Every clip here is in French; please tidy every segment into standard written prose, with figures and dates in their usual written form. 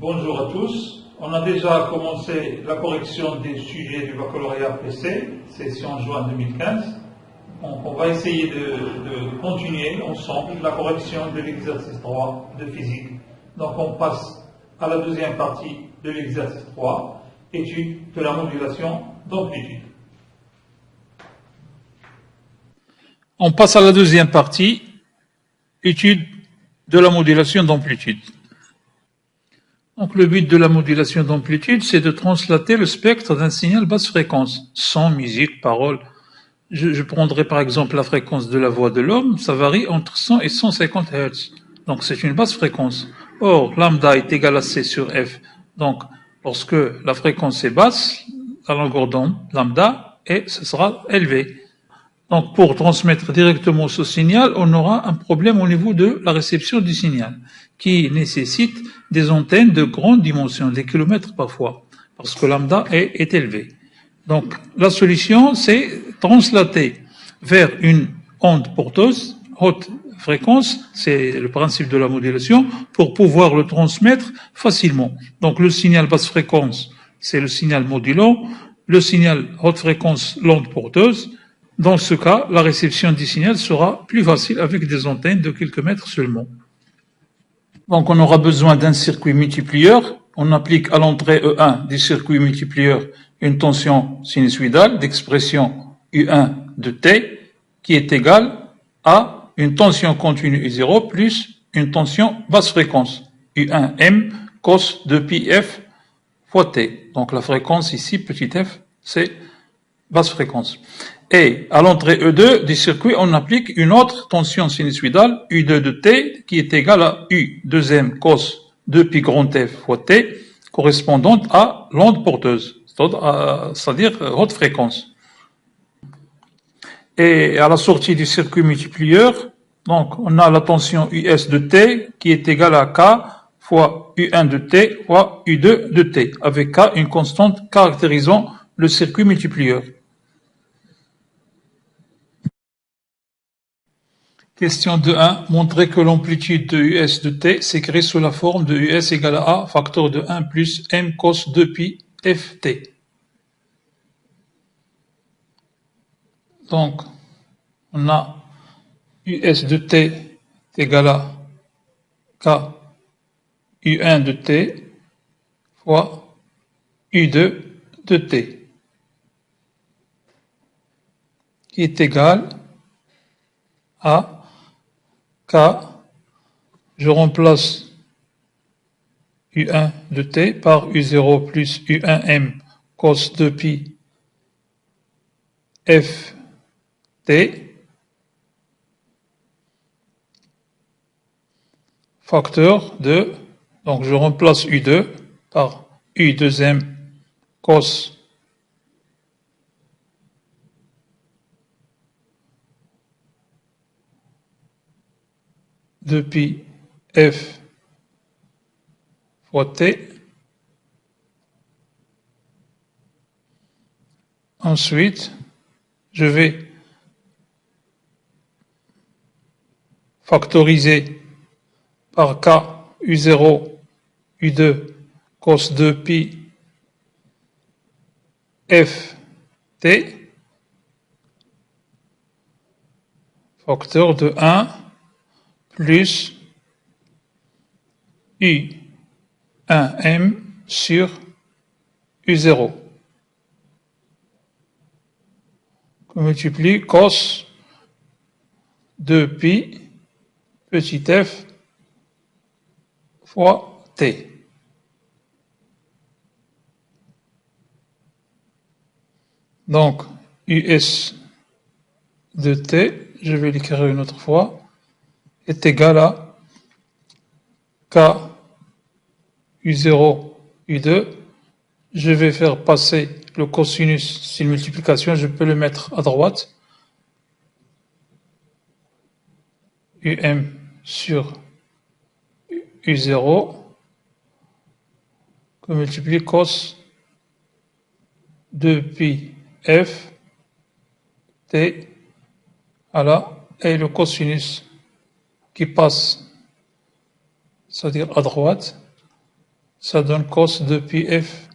Bonjour à tous. On a déjà commencé la correction des sujets du baccalauréat PC, session juin 2015. Donc on va essayer de continuer ensemble la correction de l'exercice 3 de physique. Donc on passe à la deuxième partie de l'exercice 3, étude de la modulation d'amplitude. On passe à la deuxième partie, étude de la modulation d'amplitude. Donc le but de la modulation d'amplitude, c'est de translater le spectre d'un signal basse fréquence, son, musique, parole. Je prendrai par exemple la fréquence de la voix de l'homme, ça varie entre 100 et 150 Hz. Donc c'est une basse fréquence. Or, lambda est égal à C sur F. Donc, lorsque la fréquence est basse, la longueur d'onde, lambda, et ce sera élevé. Donc, pour transmettre directement ce signal, on aura un problème au niveau de la réception du signal, qui nécessite des antennes de grande dimension, des kilomètres parfois, parce que lambda est élevé. Donc, la solution, c'est translater vers une onde porteuse, haute fréquence, c'est le principe de la modulation, pour pouvoir le transmettre facilement. Donc, le signal basse fréquence, c'est le signal modulant, le signal haute fréquence, l'onde porteuse. Dans ce cas, la réception du signal sera plus facile avec des antennes de quelques mètres seulement. Donc, on aura besoin d'un circuit multiplieur. On applique à l'entrée E1 du circuit multiplieur une tension sinusoïdale d'expression U1 de T qui est égale à une tension continue U0 plus une tension basse fréquence U1M cos de pi F fois T. Donc, la fréquence ici, petit f, c'est basse fréquence. Et à l'entrée E2 du circuit, on applique une autre tension sinusoïdale, U2 de T, qui est égale à U2M cos de pi grand F fois T, correspondante à l'onde porteuse, c'est-à-dire haute fréquence. Et à la sortie du circuit multiplieur, donc on a la tension US de T, qui est égale à K fois U1 de T fois U2 de T, avec K une constante caractérisant le circuit multiplieur. Question 2.1. Montrer que l'amplitude de US de T s'écrit sous la forme de US égale à A, facteur de 1 plus M cos 2 pi Ft. Donc, on a US de T égale à K U1 de T fois U2 de T, qui est égal à K, je remplace U1 de T par U0 plus U1M cos 2 pi Ft, facteur de, donc je remplace U2 par U2M cos de pi F fois T. Ensuite, je vais factoriser par K U0 U2 cos 2 pi Ft, facteur de 1 plus U1M sur U0, qu'on multiplie cos 2 pi petit f fois t. Donc, US de t, je vais l'écrire une autre fois, est égal à K U0 U2. Je vais faire passer le cosinus, c'est une multiplication, je peux le mettre à droite. UM sur U0, qu'on multiplie cos 2 pi F T, voilà, et le cosinus qui passe, c'est-à-dire à droite, ça donne cos de pi f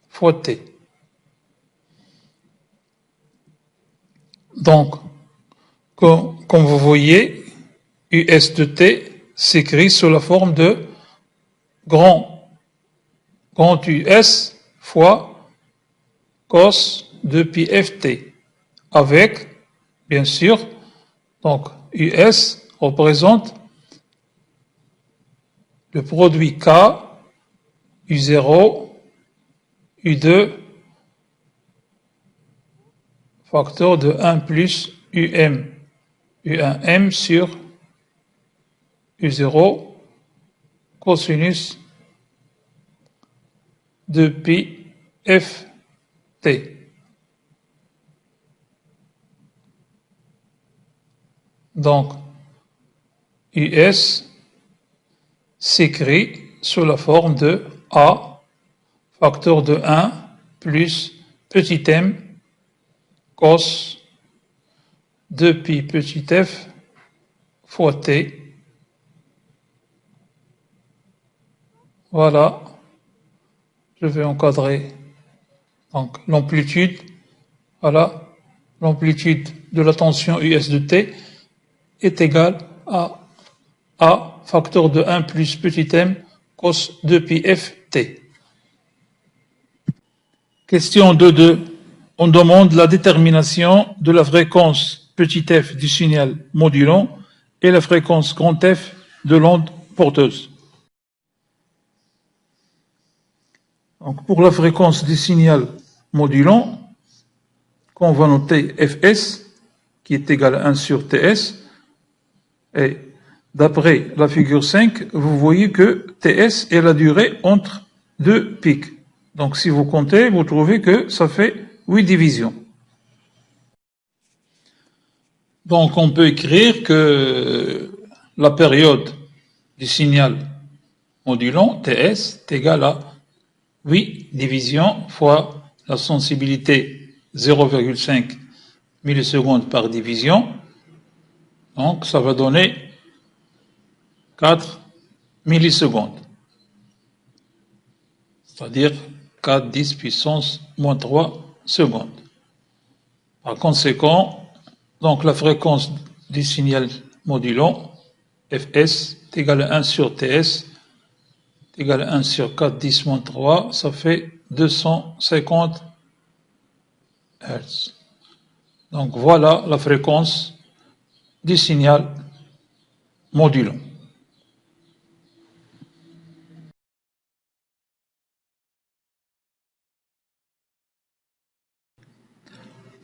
fois t. Donc, comme vous voyez, us de t s'écrit sous la forme de grand US fois cos de pi ft, avec, bien sûr, donc US représente le produit K, U0, U2, facteur de 1 plus U1M sur U0, cosinus de pi ft. Donc, US s'écrit sous la forme de A, facteur de 1, plus petit m, cos de pi petit f fois t. Voilà, je vais encadrer donc l'amplitude. Voilà, l'amplitude de la tension US de t est égale à A facteur de 1 plus petit m cos de pi f t. Question 2.2. On demande la détermination de la fréquence petit f du signal modulant et la fréquence grand F de l'onde porteuse. Donc pour la fréquence du signal modulant, on va noter Fs qui est égal à 1 sur Ts, et d'après la figure 5, vous voyez que Ts est la durée entre deux pics. Donc si vous comptez, vous trouvez que ça fait 8 divisions. Donc on peut écrire que la période du signal modulant, Ts, est égale à 8 divisions fois la sensibilité 0,5 millisecondes par division. Donc ça va donner 4 millisecondes. C'est-à-dire 4 10 puissance moins 3 secondes. Par conséquent, donc la fréquence du signal modulant, Fs, est égale à 1 sur Ts, est égale à 1 sur 4 10 moins 3, ça fait 250 Hz. Donc voilà la fréquence du signal modulant.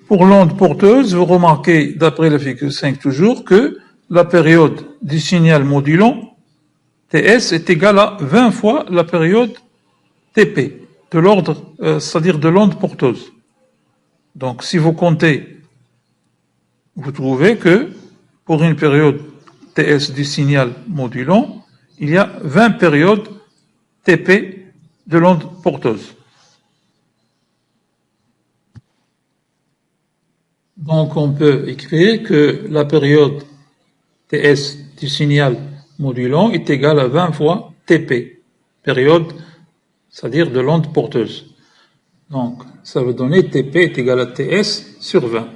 Pour l'onde porteuse, vous remarquez, d'après la figure 5 toujours, que la période du signal modulant, Ts, est égale à 20 fois la période Tp, de l'ordre, c'est-à-dire de l'onde porteuse. Donc si vous comptez, vous trouvez que pour une période Ts du signal modulant, il y a 20 périodes Tp de l'onde porteuse. Donc on peut écrire que la période Ts du signal modulant est égale à 20 fois Tp, période, c'est-à-dire de l'onde porteuse. Donc ça veut donner Tp est égal à Ts sur 20.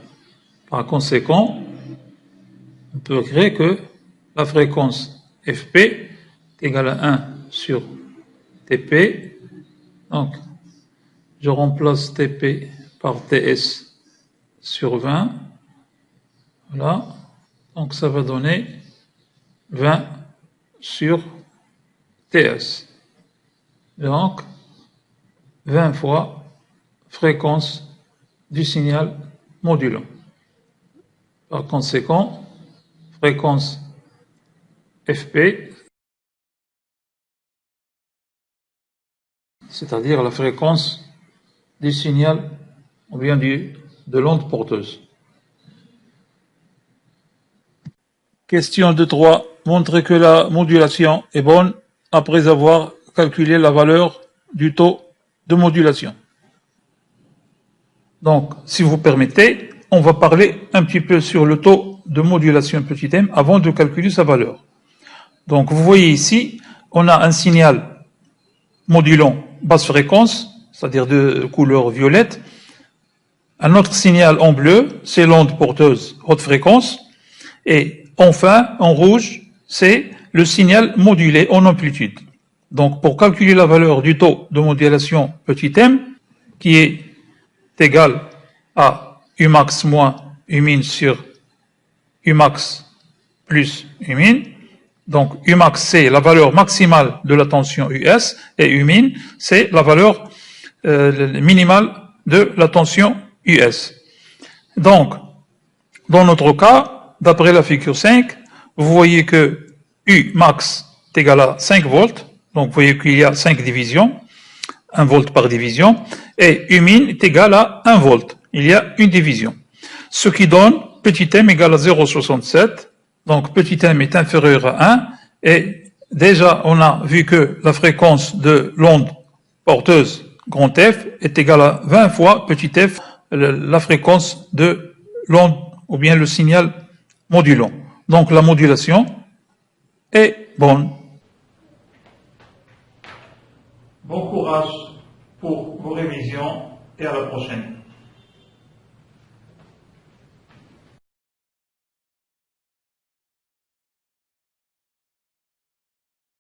Par conséquent, on peut écrire que la fréquence Fp est égale à 1 sur Tp. Donc je remplace Tp par Ts sur 20, voilà, donc ça va donner 20 sur Ts, donc 20 fois fréquence du signal modulant. Par conséquent, fréquence Fp, c'est-à-dire la fréquence du signal, ou bien de l'onde porteuse. Question 2.3. Montrer que la modulation est bonne après avoir calculé la valeur du taux de modulation. Donc, si vous permettez, on va parler un petit peu sur le taux de modulation petit m avant de calculer sa valeur. Donc, vous voyez ici, on a un signal modulant basse fréquence, c'est-à-dire de couleur violette. Un autre signal en bleu, c'est l'onde porteuse haute fréquence. Et enfin, en rouge, c'est le signal modulé en amplitude. Donc, pour calculer la valeur du taux de modulation petit m, qui est égal à Umax moins Umin sur Umax plus Umin, donc Umax c'est la valeur maximale de la tension US et Umin c'est la valeur minimale de la tension US. Donc, dans notre cas, d'après la figure 5, vous voyez que Umax est égal à 5 volts, donc vous voyez qu'il y a 5 divisions, 1 volt par division, et Umin est égal à 1 volt, il y a une division. Ce qui donne petit m égale à 0,67, donc petit m est inférieur à 1, et déjà on a vu que la fréquence de l'onde porteuse grand F est égale à 20 fois petit f, la fréquence de l'onde ou bien le signal modulant. Donc la modulation est bonne. Bon courage pour vos révisions et à la prochaine.